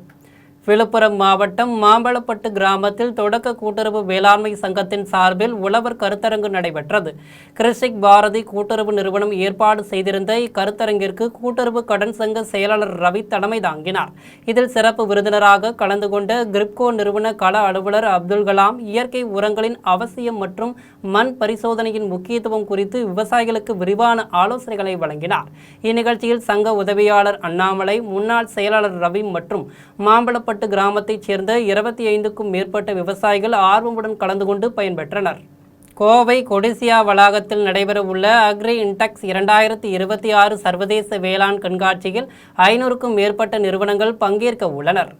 விழுப்புரம் மாவட்டம் மாம்பழப்பட்டு கிராமத்தில் தொடக்க கூட்டுறவு வேளாண்மை சங்கத்தின் சார்பில் உழவர் கருத்தரங்கு நடைபெற்றது. கிருஷிக் பாரதி கூட்டுறவு நிறுவனம் ஏற்பாடு செய்திருந்த இக்கருத்தரங்கிற்கு கூட்டுறவு கடன் சங்க செயலாளர் ரவி தலைமை தாங்கினார். இதில் சிறப்பு விருந்தினராக கலந்து கொண்ட கிரிப்கோ நிறுவன கள அலுவலர் அப்துல் கலாம் இயற்கை உரங்களின் அவசியம் மற்றும் மண் பரிசோதனையின் முக்கியத்துவம் குறித்து விவசாயிகளுக்கு விரிவான ஆலோசனைகளை வழங்கினார். இந்நிகழ்ச்சியில் சங்க உதவியாளர் அண்ணாமலை, முன்னாள் செயலாளர் ரவி மற்றும் மாம்பழப்பட்டு கிராமத்தைச் சேர்ந்த 25க்கும் மேற்பட்ட விவசாயிகள் ஆர்வமுடன் கலந்து கொண்டு பயன்பெற்றனர். கோவை கொடிசியா வளாகத்தில் நடைபெறவுள்ள அக்ரி இன்டெக்ஸ் 2026 சர்வதேச வேளாண் கண்காட்சியில் 500க்கும் மேற்பட்ட நிறுவனங்கள் பங்கேற்க உள்ளனர்.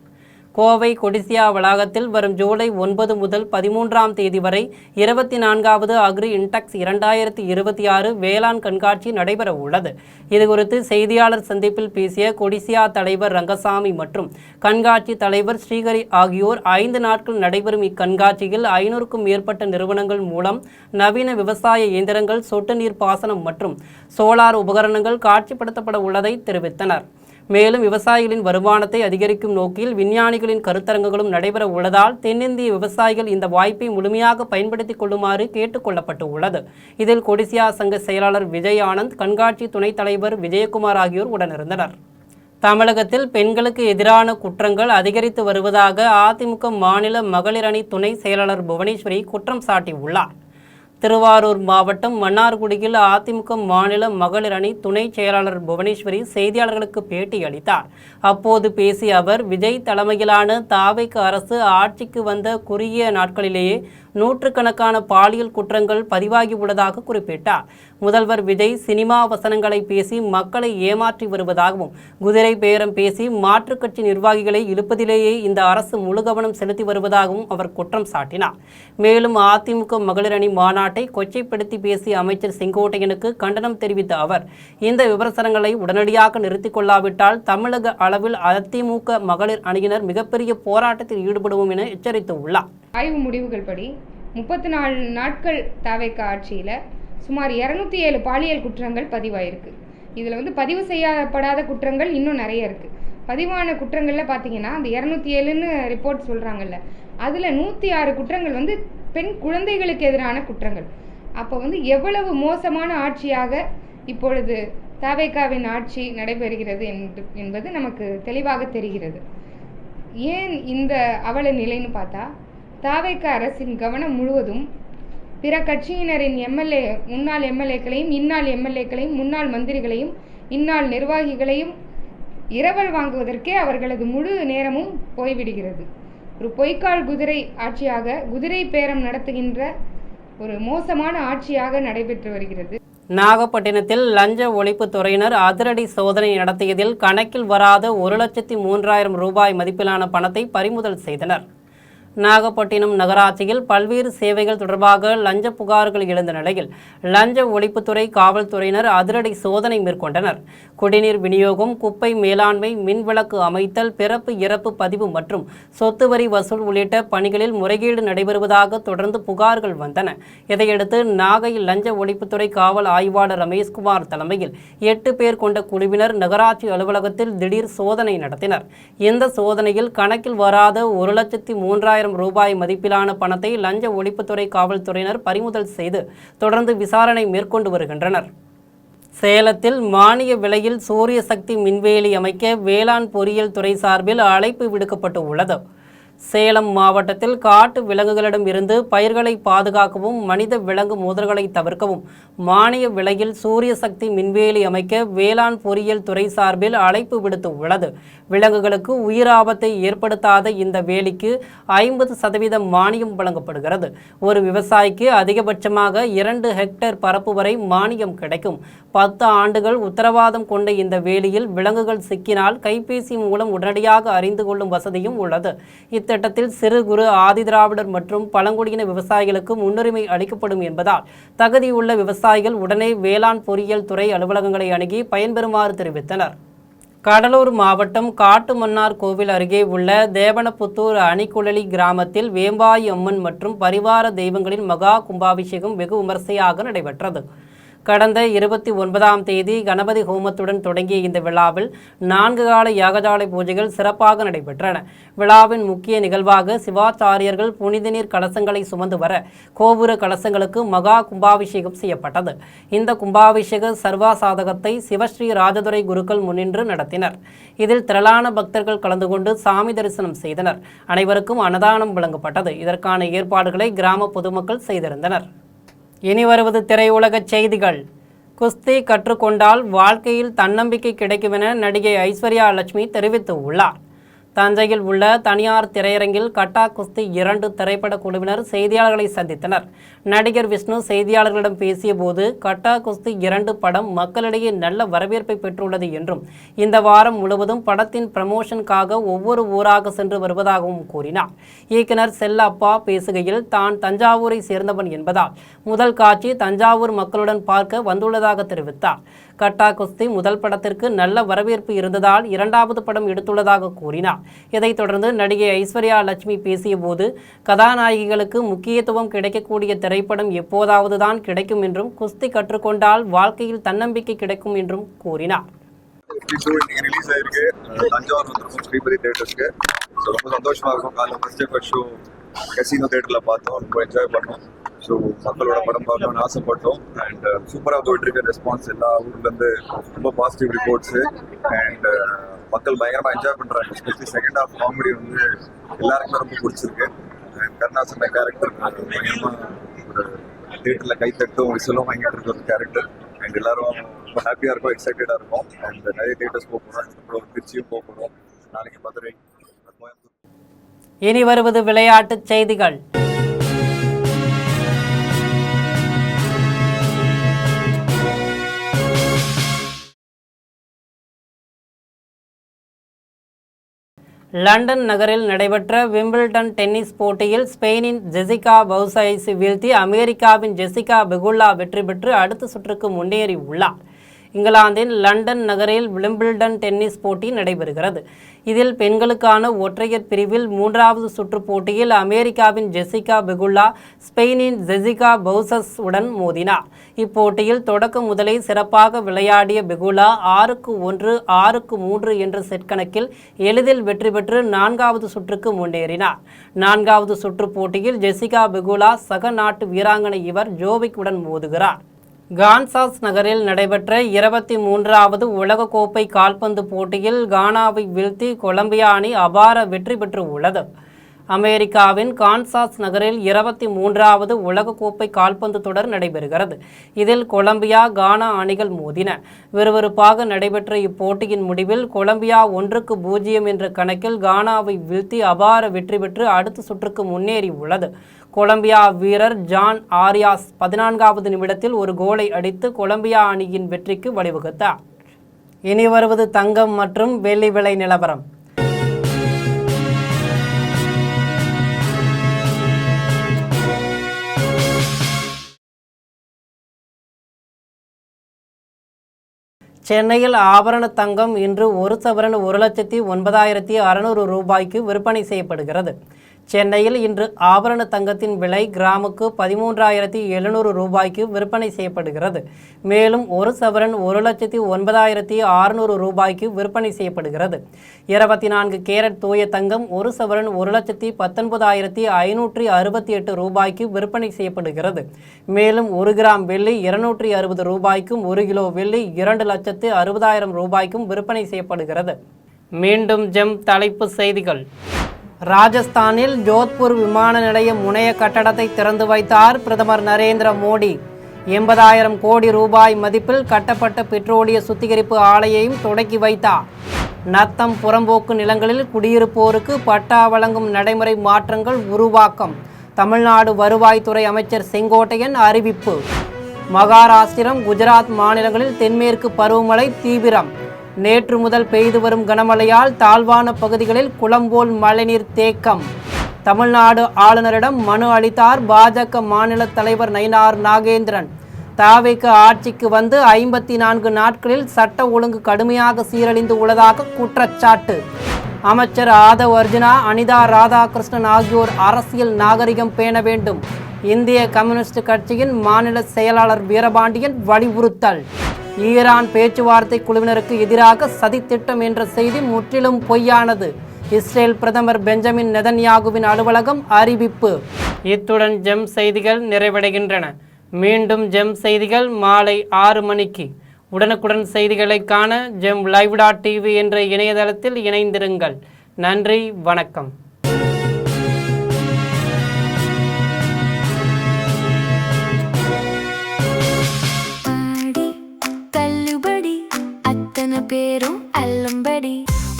கோவை கொடிசியா வளாகத்தில் வரும் ஜூலை 9 முதல் 13ஆம் தேதி வரை 24வது அக்ரி இன்டெக்ஸ் 2026 வேளாண் கண்காட்சி நடைபெற உள்ளது. இதுகுறித்து செய்தியாளர் சந்திப்பில் பேசிய கொடிசியா தலைவர் ரங்கசாமி மற்றும் கண்காட்சி தலைவர் ஸ்ரீஹரி ஆகியோர் 5 நாட்கள் நடைபெறும் இக்கண்காட்சியில் 500க்கும் மேற்பட்ட நிறுவனங்கள் மூலம் நவீன விவசாய இயந்திரங்கள், சொட்டு நீர் பாசனம் மற்றும் சோலார் உபகரணங்கள் காட்சிப்படுத்தப்பட உள்ளதை தெரிவித்தனர். மேலும் விவசாயிகளின் வருமானத்தை அதிகரிக்கும் நோக்கில் விஞ்ஞானிகளின் கருத்தரங்குகளும் நடைபெற உள்ளதால் தென்னிந்திய விவசாயிகள் இந்த வாய்ப்பை முழுமையாக பயன்படுத்திக் கொள்ளுமாறு கேட்டுக் கொள்ளப்பட்டு உள்ளது. இதில் கொடிசியா சங்க செயலாளர் விஜய் ஆனந்த், கண்காட்சி துணைத் தலைவர் விஜயகுமார் ஆகியோர் உடனிருந்தனர். தமிழகத்தில் பெண்களுக்கு எதிரான குற்றங்கள் அதிகரித்து வருவதாக அதிமுக மாநில மகளிர் அணி துணை செயலாளர் புவனேஸ்வரி குற்றம் சாட்டியுள்ளார். திருவாரூர் மாவட்டம் மன்னார்குடியில் அதிமுக மாநில மகளிர் அணி துணை செயலாளர் புவனேஸ்வரி செய்தியாளர்களுக்கு பேட்டி அளித்தார். அப்போது பேசிய அவர், விஜய் தலைமையிலான தாவேக அரசு ஆட்சிக்கு வந்த குறுகிய நாட்களிலேயே நூற்றுக்கணக்கான பாலியல் குற்றங்கள் பதிவாகியுள்ளதாக குறிப்பிட்டார். முதல்வர் விஜய் சினிமா வசனங்களை பேசி மக்களை ஏமாற்றி வருவதாகவும், குதிரை பேரம் பேசி மாற்றுக் கட்சி நிர்வாகிகளை இழுப்பதிலேயே இந்த அரசு முழு கவனம் செலுத்தி வருவதாகவும் அவர் குற்றம் சாட்டினார். மேலும் அதிமுக மகளிர் அணி மாநாட்டை கொச்சைப்படுத்தி பேசிய அமைச்சர் செங்கோட்டையனுக்கு கண்டனம் தெரிவித்த அவர், இந்த விமர்சனங்களை உடனடியாக நிறுத்திக் கொள்ளாவிட்டால் தமிழக அளவில் அதிமுக மகளிர் அணியினர் மிகப்பெரிய போராட்டத்தில் ஈடுபடுவோம் என எச்சரித்துள்ளார். ஆய்வு முடிவுகள் படி 34 நாட்கள் தாவேக ஆட்சியில் சுமார் 207 பாலியல் குற்றங்கள் பதிவாயிருக்கு. இதில் பதிவு செய்யப்படாத குற்றங்கள் இன்னும் நிறைய இருக்குது. பதிவான குற்றங்களில் பார்த்தீங்கன்னா அந்த 207ன்னு ரிப்போர்ட் சொல்கிறாங்கல்ல, அதில் 106 குற்றங்கள் பெண் குழந்தைகளுக்கு எதிரான குற்றங்கள். அப்போ எவ்வளவு மோசமான ஆட்சியாக இப்பொழுது தாவேகாவின் ஆட்சி நடைபெறுகிறது என்பது நமக்கு தெளிவாக தெரிகிறது. ஏன் இந்த அவல நிலைன்னு பார்த்தா, தாவேகா அரசின் கவனம் முழுவதும் பிற கட்சியினரின் முன்னாள் எம்எல்ஏக்களையும் இந்நாள் எம்எல்ஏக்களையும் முன்னாள் மந்திரிகளையும் இந்நாள் நிர்வாகிகளையும் இரவல் வாங்குவதற்கே அவர்களது முழு நேரமும் போய்விடுகிறது. ஒரு பொய்க்கால் குதிரை ஆட்சியாக, குதிரை பேரம் நடத்துகின்ற ஒரு மோசமான ஆட்சியாக நடைபெற்று வருகிறது. நாகப்பட்டினத்தில் லஞ்ச ஒழிப்புத் துறையினர் அதிரடி சோதனை நடத்தியதில் கணக்கில் வராத 1,03,000 ரூபாய் மதிப்பிலான பணத்தை பறிமுதல் செய்தனர். நாகப்பட்டினம் நகராட்சியில் பல்வேறு சேவைகள் தொடர்பாக லஞ்ச புகார்கள் எழுந்த நிலையில் லஞ்ச ஒழிப்புத்துறை காவல்துறையினர் அதிரடி சோதனை மேற்கொண்டனர். குடிநீர் விநியோகம், குப்பை மேலாண்மை, மின்விளக்கு அமைத்தல், பிறப்பு இறப்பு பதிவு மற்றும் சொத்து வரி வசூல் உள்ளிட்ட பணிகளில் முறைகேடு நடைபெறுவதாக தொடர்ந்து புகார்கள் வந்தன. இதையடுத்து நாகை லஞ்ச ஒழிப்புத்துறை காவல் ஆய்வாளர் ரமேஷ்குமார் தலைமையில் 8 பேர் கொண்ட குழுவினர் நகராட்சி அலுவலகத்தில் திடீர் சோதனை நடத்தினர். இந்த சோதனையில் கணக்கில் வராத 1,03,000 ரூபாய் மதிப்பிலான பணத்தை லஞ்ச ஒழிப்புத்துறை காவல்துறையினர் பறிமுதல் செய்து தொடர்ந்து விசாரணை மேற்கொண்டு வருகின்றனர். சேலத்தில் மானிய விலையில் சூரிய சக்தி மின்வேலி அமைக்க வேளாண் பொறியியல் துறை சார்பில் அழைப்பு விடுக்கப்பட்டு உள்ளது. சேலம் மாவட்டத்தில் காட்டு விலங்குகளிடம் இருந்து பயிர்களை பாதுகாக்கவும் மனித விலங்கு மோதல்களை தவிர்க்கவும் மானிய விலையில் சூரிய சக்தி மின்வேலி அமைக்க வேளாண் பொறியியல் துறை சார்பில் அழைப்பு விடுத்து உள்ளது. விலங்குகளுக்கு உயிராபத்தை ஏற்படுத்தாத இந்த வேலிக்கு 50% மானியம் வழங்கப்படுகிறது. ஒரு விவசாயிக்கு அதிகபட்சமாக 2 ஹெக்டேர் பரப்பு வரை மானியம் கிடைக்கும். 10 ஆண்டுகள் உத்தரவாதம் கொண்ட இந்த வேலியில் விலங்குகள் சிக்கினால் கைபேசி மூலம் உடனடியாக அறிந்து கொள்ளும் வசதியும் உள்ளது. இத்திட்டத்தில் சிறு குறு ஆதிதிராவிடர் மற்றும் பழங்குடியின விவசாயிகளுக்கு முன்னுரிமை அளிக்கப்படும் என்பதால் தகுதியுள்ள விவசாயிகள் உடனே வேளாண் பொறியியல் துறை அலுவலகங்களை அணுகி பயன்பெறுமாறு தெரிவித்தனர். கடலூர் மாவட்டம் காட்டுமன்னார் கோவில் அருகே உள்ள தேவனப்புத்தூர் அணிக்குழலி கிராமத்தில் வேம்பாய் அம்மன் மற்றும் பரிவார தெய்வங்களின் மகா கும்பாபிஷேகம் வெகு விமர்சையாக நடைபெற்றது. கடந்த 29ஆம் தேதி கணபதி ஹோமத்துடன் தொடங்கிய இந்த விழாவில் 4 கால யாகசாலை பூஜைகள் சிறப்பாக நடைபெற்றன. விழாவின் முக்கிய நிகழ்வாக சிவாச்சாரியர்கள் புனித நீர் கலசங்களை சுமந்து வர கோபுர கலசங்களுக்கு மகா கும்பாபிஷேகம் செய்யப்பட்டது. இந்த கும்பாபிஷேக சர்வாசாதகத்தை சிவஸ்ரீ ராஜதுரை குருக்கள் முன்னின்று நடத்தினர். இதில் திரளான பக்தர்கள் கலந்து கொண்டு சாமி தரிசனம் செய்தனர். அனைவருக்கும் அன்னதானம் வழங்கப்பட்டது. இதற்கான ஏற்பாடுகளை கிராம பொதுமக்கள் செய்திருந்தனர். இனி வருவது திரையுலக செய்திகள். குஸ்தி கற்றுக்கொண்டால் வாழ்க்கையில் தன்னம்பிக்கை கிடைக்கும் என நடிகை ஐஸ்வர்யா லட்சுமி தெரிவித்து உள்ளார். தஞ்சையில் உள்ள தனியார் திரையரங்கில் கட்டா குஸ்தி 2 திரைப்பட குழுவினர் செய்தியாளர்களை சந்தித்தனர். நடிகர் விஷ்ணு செய்தியாளர்களிடம் பேசிய போது கட்டா குஸ்தி 2 படம் மக்களிடையே நல்ல வரவேற்பை பெற்றுள்ளது என்றும் இந்த வாரம் முழுவதும் படத்தின் ப்ரமோஷனுக்காக ஒவ்வொரு ஊராக சென்று வருவதாகவும் கூறினார். இயக்குனர் செல்லப்பா பேசுகையில் தான் தஞ்சாவூரை சேர்ந்தவன் என்பதால் முதல் காட்சி தஞ்சாவூர் மக்களுடன் பார்க்க வந்துள்ளதாக தெரிவித்தார். கட்டா குஸ்தி முதல் படத்திற்கு நல்ல வரவேற்பு இருந்ததால் 2வது படம் எடுத்துள்ளதாக கூறினார். இதைத் தொடர்ந்து நடிகை ஐஸ்வர்யா லட்சுமி பேசிய போது கதாநாயகிகளுக்கு முக்கியத்துவம் கிடைக்கக்கூடிய திரைப்படம் எப்போதாவது தான் கிடைக்கும் என்றும் குஸ்தி கற்றுக்கொண்டால் வாழ்க்கையில் தன்னம்பிக்கை கிடைக்கும் என்றும் கூறினார். ரொம்ப சந்தோஷமா இருக்கும். காலையில் ஃபர்ஸ்ட் ஷோ கசினோ தியேட்டரில் பார்த்தோம், ரொம்ப என்ஜாய் பண்ணோம். ஸோ மக்களோட படம் பார்க்கணும்னு ஆசைப்பட்டோம். அண்ட் சூப்பராக போயிட்டு இருக்க ரெஸ்பான்ஸ் எல்லா ஊர்லேருந்து ரொம்ப பாசிட்டிவ் ரிப்போர்ட்ஸு. அண்ட் மக்கள் பயங்கரமாக என்ஜாய் பண்ணுறாங்க. எஸ்பெஷலி செகண்ட் ஹாஃப் காமெடி வந்து எல்லாருக்குமே ரொம்ப பிடிச்சிருக்கு. அண்ட் கருணாசன் கேரக்டர் பயங்கரமாக ஒரு தியேட்டரில் கைத்தட்டும் விசிலும் வாங்கிட்டு இருக்க ஒரு கேரக்டர். அண்ட் எல்லாரும் ரொம்ப ஹாப்பியாக இருக்கும், எக்ஸைட்டடாக இருக்கும். அண்ட் நிறைய தியேட்டர்ஸ் போக போகிறோம். அப்புறம் திருச்சியும் போக போகிறோம். நாளைக்கு மதுரை. இனி வருவது விளையாட்டுச் செய்திகள். லண்டன் நகரில் நடைபெற்ற விம்பிள்டன் டென்னிஸ் போட்டியில் ஸ்பெயினின் ஜெசிகா பவுசைஸை வீழ்த்தி அமெரிக்காவின் ஜெசிகா பெகுல்லா வெற்றி பெற்று அடுத்த சுற்றுக்கு முன்னேறி உள்ளார். இங்கிலாந்தின் லண்டன் நகரில் விம்பிள்டன் டென்னிஸ் போட்டி நடைபெறுகிறது. இதில் பெண்களுக்கான ஒற்றையர் பிரிவில் 3வது சுற்று போட்டியில் அமெரிக்காவின் ஜெசிகா பெகுல்லா ஸ்பெயினின் ஜெசிகா பவுசஸ் உடன் மோதினார். இப்போட்டியில் தொடக்க முதலே சிறப்பாக விளையாடிய பெகுல்லா 6-1, 6-3 என்ற செட் கணக்கில் எளிதில் வெற்றி பெற்று 4வது சுற்றுக்கு முன்னேறினார். 4வது சுற்று போட்டியில் ஜெசிகா பெகுல்லா சக நாட்டு வீராங்கனை இவர் ஜோவிக் உடன் மோதுகிறார். கான்சாஸ் நகரில் நடைபெற்ற 23வது உலகக்கோப்பை கால்பந்து போட்டியில் கானாவை வீழ்த்தி கொலம்பியா அணி அபார வெற்றி பெற்று உள்ளது. அமெரிக்காவின் கான்சாஸ் நகரில் 23வது உலகக்கோப்பை கால்பந்து தொடர் நடைபெறுகிறது. இதில் கொலம்பியா கானா அணிகள் மோதின. விறுவிறுப்பாக நடைபெற்ற இப்போட்டியின் முடிவில் கொலம்பியா 1-0 என்ற கணக்கில் கானாவை வீழ்த்தி அபார வெற்றி பெற்று அடுத்த சுற்றுக்கு முன்னேறி உள்ளது. கொலம்பியா வீரர் ஜான் ஆரியாஸ் 14வது நிமிடத்தில் ஒரு கோலை அடித்து கொலம்பியா அணியின் வெற்றிக்கு வழிவகுத்தார். இனி வருவது தங்கம் மற்றும் வெள்ளி விலை நிலவரம். சென்னையில் ஆபரண தங்கம் இன்று 1 சவரன் 1,09,600 ரூபாய்க்கு விற்பனை செய்யப்படுகிறது. சென்னையில் இன்று ஆபரண தங்கத்தின் விலை கிராமுக்கு 13,700 ரூபாய்க்கு விற்பனை செய்யப்படுகிறது. மேலும் 1 சவரன் 1,09,600 ரூபாய்க்கு விற்பனை செய்யப்படுகிறது. 24 கேரட் தூய தங்கம் 1 சவரன் 1,19,568 ரூபாய்க்கு விற்பனை செய்யப்படுகிறது. மேலும் 1 கிராம் வெள்ளி 260 ரூபாய்க்கும் 1 கிலோ வெள்ளி 2,60,000 ரூபாய்க்கும் விற்பனை செய்யப்படுகிறது. மீண்டும் ஜெம் தலைப்பு செய்திகள். ராஜஸ்தானில் ஜோத்பூர் விமான நிலைய முனைய கட்டடத்தை திறந்து வைத்தார் பிரதமர் நரேந்திர மோடி. 80,000 கோடி ரூபாய் மதிப்பில் கட்டப்பட்ட பெட்ரோலிய சுத்திகரிப்பு ஆலையையும் தொடக்கி வைத்தார். நத்தம் புறம்போக்கு நிலங்களில் குடியிருப்போருக்கு பட்டா வழங்கும் நடைமுறை மாற்றங்கள் உருவாக்கம். தமிழ்நாடு வருவாய்த்துறை அமைச்சர் செங்கோட்டையன் அறிவிப்பு. மகாராஷ்டிரம், குஜராத் மாநிலங்களில் தென்மேற்கு பருவமழை தீவிரம். நேற்று முதல் பெய்து வரும் கனமழையால் தாழ்வான பகுதிகளில் குளம் போல் மழைநீர் தேக்கம். தமிழ்நாடு ஆளுநரிடம் மனு அளித்தார் பாஜக மாநில தலைவர் நயினார் நாகேந்திரன். தாவேக ஆட்சிக்கு வந்து 54 நாட்களில் சட்ட ஒழுங்கு கடுமையாக சீரழிந்து உள்ளதாக குற்றச்சாட்டு. அமைச்சர் ஆதவ் அர்ஜுனா, அனிதா ராதாகிருஷ்ணன் ஆகியோர் அரசியல் நாகரிகம் பேண வேண்டும். இந்திய கம்யூனிஸ்ட் கட்சியின் மாநில செயலாளர் வீரபாண்டியன் வலியுறுத்தல். ஈரான் பேச்சுவார்த்தை குழுவினருக்கு எதிராக சதித்திட்டம் என்ற செய்தி முற்றிலும் பொய்யானது. இஸ்ரேல் பிரதமர் பெஞ்சமின் நெதன்யாகுவின் அலுவலகம் அறிவிப்பு. இத்துடன் ஜெம் செய்திகள் நிறைவடைகின்றன. மீண்டும் ஜெம் செய்திகள் மாலை 6 மணிக்கு. உடனுக்குடன் செய்திகளை காண gemlive.tv என்ற இணையதளத்தில் இணைந்திருங்கள். நன்றி, வணக்கம். பேரும் அல்லும்படி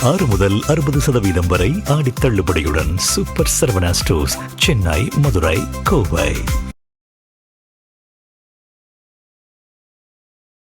6 முதல் 60% வரை ஆடி தள்ளுபடியுடன் சூப்பர் சரவணா ஸ்டோர்ஸ், சென்னை, மதுரை, கோவை.